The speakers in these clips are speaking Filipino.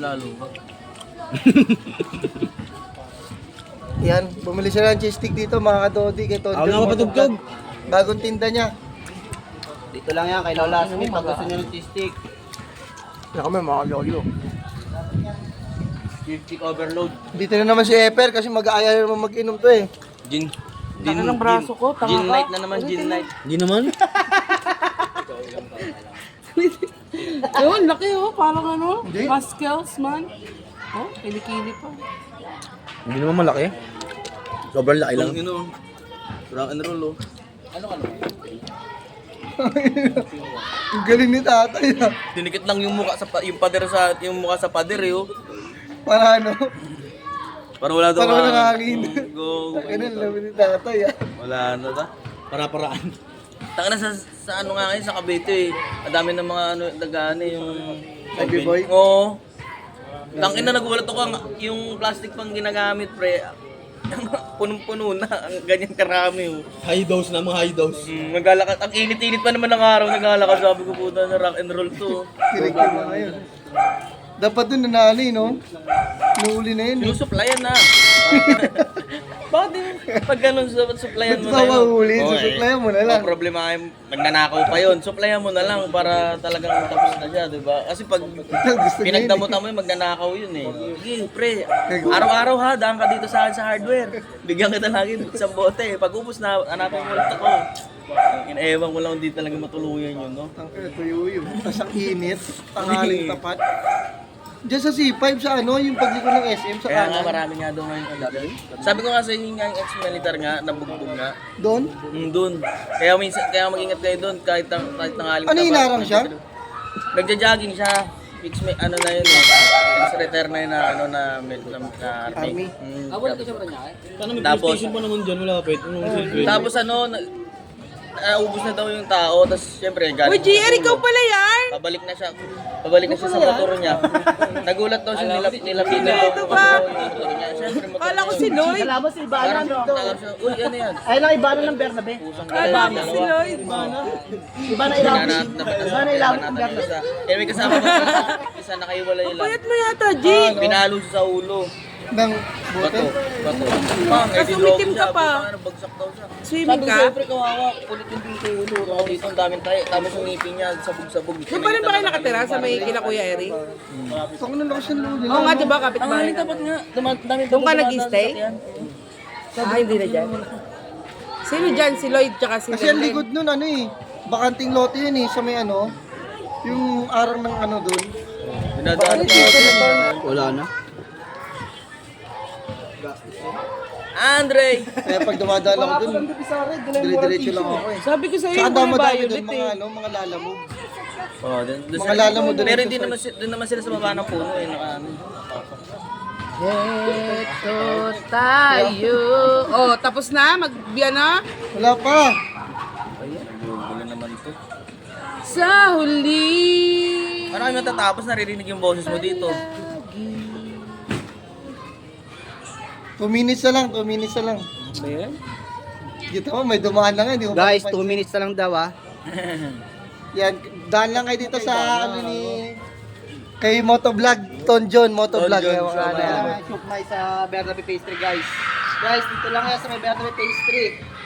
lalo. Yan, bumili siya ng cheese stick dito mga kadodi. Kay Tonjon. Ako na patugtog. Bagong tinda niya. Dito lang yan, kay Lola Smith, pag gusto niya ng cheese stick. Yan kami mga lolo. Cheese stick overload. Dito na naman si Eper kasi mag-aaya naman mag-inom to eh. Gin. Tanga ng braso ko, tanga Gin ka. light na naman, gin light. Hindi naman. Ayun, laki oh, parang ano, Hindi. Pascals man. Oh, kilikili pa. Hindi naman malaki. Sobrang laki lang. Ang ino. Rock and roll oh. Ano ka naman? Ang galing ni tatay ah. Dinikit lang yung mukha sa yung pader sa yung mukha sa pader eh oh. Para ano? Para wala daw. Para walang hangin. Go. Ganun lang ni tatay ah. Wala na ta. Para-paraan. Taka na sa ano nga ngayon sa Cavite eh. Ang dami ng mga ano nagano yung Baby boy? Oo. Tangin na nagulat ako yung plastic pang ginagamit pre. Punong-puno na, ang ganyan karami oh. High dose na, mga high dose. Naglalakad, ang init-init pa naman ng araw, naglalakad sabi ko puta na rock and roll to. Tirik yung mga yun. Dapat dun nanali no? Nuuli na yun eh. Yung supplyan na. Bakit din? Pag ganun, supplyan mo Ba't na ba mahuli? Oo, Susuplayan mo na lang. Ang problema ay magnanakaw pa yun. Supplyan mo na lang para talagang tapos na siya, di ba? Kasi pag Gusto niya yun eh. pinagdamutan mo yun, magnanakaw yun eh. Sige, pre, araw-araw ha, daan ka dito sa hardware. Bigyan kita lagi ng isang bote. Pag ubus na, hanapin mo ulit ako. Inaewan ko lang, hindi talaga matuluyan yun, no? Ang tuyo yun. Tapos ang init. Tanghaling tapat. Diyan sa C5 sa ano, yung pagliko ng SM sa Kaya nga kanan. marami nga doon ngayon adapter. Sabi ko nga sa inyo nga yung ex-militar nga, nabugbog nga. Doon? Doon. Kaya minsan, kaya mag-ingat kayo doon kahit tangaling Ano, hinarang siya? Nagja-jogging siya. Fix me, ano na yun eh. Ex-retire na yun na, ano, na army. Army? Wala ko siya pa niya Paano may Tapos- PlayStation pa naman dyan, malapit. Tapos ano, ubus na daw yung tao, tapos syempre galing. Uy, JR, ikaw pala yan! Pabalik na siya sa motor niya. Nagulat daw siya nilapitan daw yung ba? motor niya. Syempre motor Kala ko niya. si Lloyd. Alam si Ibana, Parang no? tagal siya, uy ano yan? Ay lang, Ibana ng Bernabe. Pusang Kala ko si Lloyd. Ibana ilawin. Ibana ilawin ng Bernabe. Eh may kasama ko isa nakaiwalay lang. Payat mo yata, G. Pinalo siya sa ulo. Ng Bato. bote. Ma'am, Tapos umitim ka pa. Bagsak daw siya. Swimming Sabi ko, ka? siyempre kawawa, kulit yung pinto ulo. Ako dito, ang daming tayo. Tapos yung ngipin niya, sabog-sabog. Doon pa rin ba kayo nakatira sa may kila Kuya Eric? Ako na lakas ng lolo nila. Oo nga, di ba? Kapit Ang bahay haling ka. tapat nga. Dami Doon ka nag-stay? Ah, hindi na dyan. Sino dyan? Si Lloyd tsaka si Kasi ang likod nun ano eh. Bakanting lote yun eh, sa may ano. Yung arang ng ano dun. Dinadaan Wala na. Andre! Kaya pag dumadaan ako dun, dire-diretso lang ako eh. Sabi ko sa'yo, Saka yung mga dami dun, violet mga eh. ano, mga lalamog. Oh, Mga lalamog dun. Pero hindi naman, doon naman sila sa baba ng puno eh. Ano. Ito tayo. Oh, tapos na? Magbiyan na? Wala pa. Ayan, gulo naman to. Sa huli. Ano kayo matatapos, naririnig yung boses mo dito. 2 minutes na lang, 2 minutes na lang. Ba yan? Kita mo, may dumaan na nga. Hindi mo Guys, 2 mapapansin. minutes na lang daw ah. Yan, daan lang kayo dito sa ano ni... Kay Motovlog, Tonjon, Motovlog. Tonjon, Yung mga ano yan. Sukmay sa Bernabe Pastry guys. Guys, dito lang yan sa may Bernabe Pastry.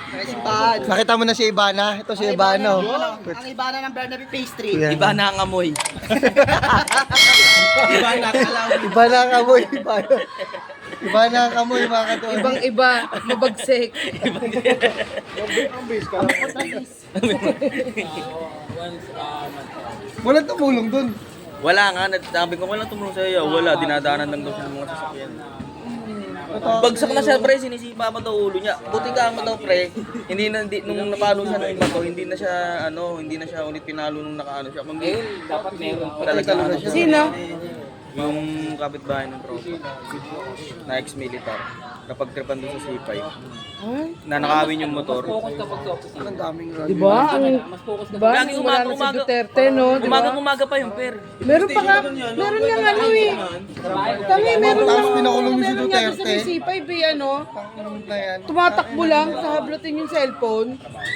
Sa simbahan. Nakita mo na si Ibana? Ito si Ibana. Oh. Ang ibana ng Bernabe Pastry. Yan. Iba na ang amoy. Iba na kalaw. Iba na ang amoy, Ibana. Iba na ang amoy, mga katoon. Ibang-iba, mabagsik. Walang tumulong dun. Wala nga, sabi ko walang tumulong sa iyo. Wala, dinadaanan lang daw siya ng mga sasakyan. Bagsak na siya pre, sinisipa pa daw ulo niya. Buti ka mo daw pre. Nung napalo siya ng bato, hindi na siya ulit pinalo nung nakaano siya. Kundi dapat meron talaga ano siya. Sino? Yung kapitbahay ng tropa na ex-militar. Kapag tripan doon sa C5, na nakawin yung motor. Ang daming run. Diba? Diba? Lagi Wala na si Duterte, no? Diba? Umaga pa yung per. Meron pa nga, meron nga ano eh. Kami, meron nga, Tapos pinakulong mo si meron nga doon sa may Duterte. C5 eh, ano. Ano na yan? Tumatakbo lang, sahablotin yung cellphone,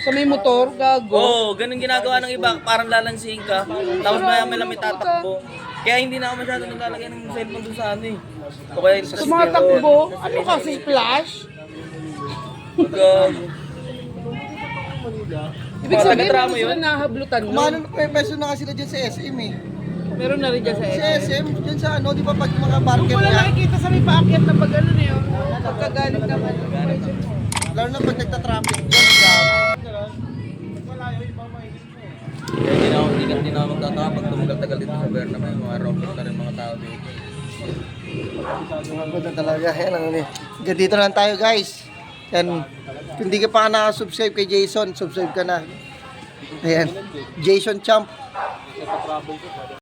sa may motor, gago. Oo, ganun ginagawa ng iba. Parang lalansihin ka. Tapos maya may tatakbo. Kaya hindi na ako masyado naglalagay ng cellphone doon sa ano eh. O kaya Tumatakbo? Ano kasi, flash? Ibig sabihin, Taga-drama hindi yun? sila nahablutan nun. Kumano na peso na nga sila dyan sa SM eh. Meron na rin dyan sa Sa SM. SM, dyan sa ano, di ba pag mga Yung market wala niya, nakikita sa may paakyat na pag ano na yun. Pagkagalit naman. lalo na pag nagta-traffic dyan, grabe. Kaya hindi na ako magtataka pag tumagal-tagal dito sa Bernabé. Mga robot na rin mga tao dito. Maganda talaga. Yan ang ganito lang tayo guys. Yan. Kung hindi ka pa nakasubscribe kay Jason, subscribe ka na. Ayan. Jason Champ.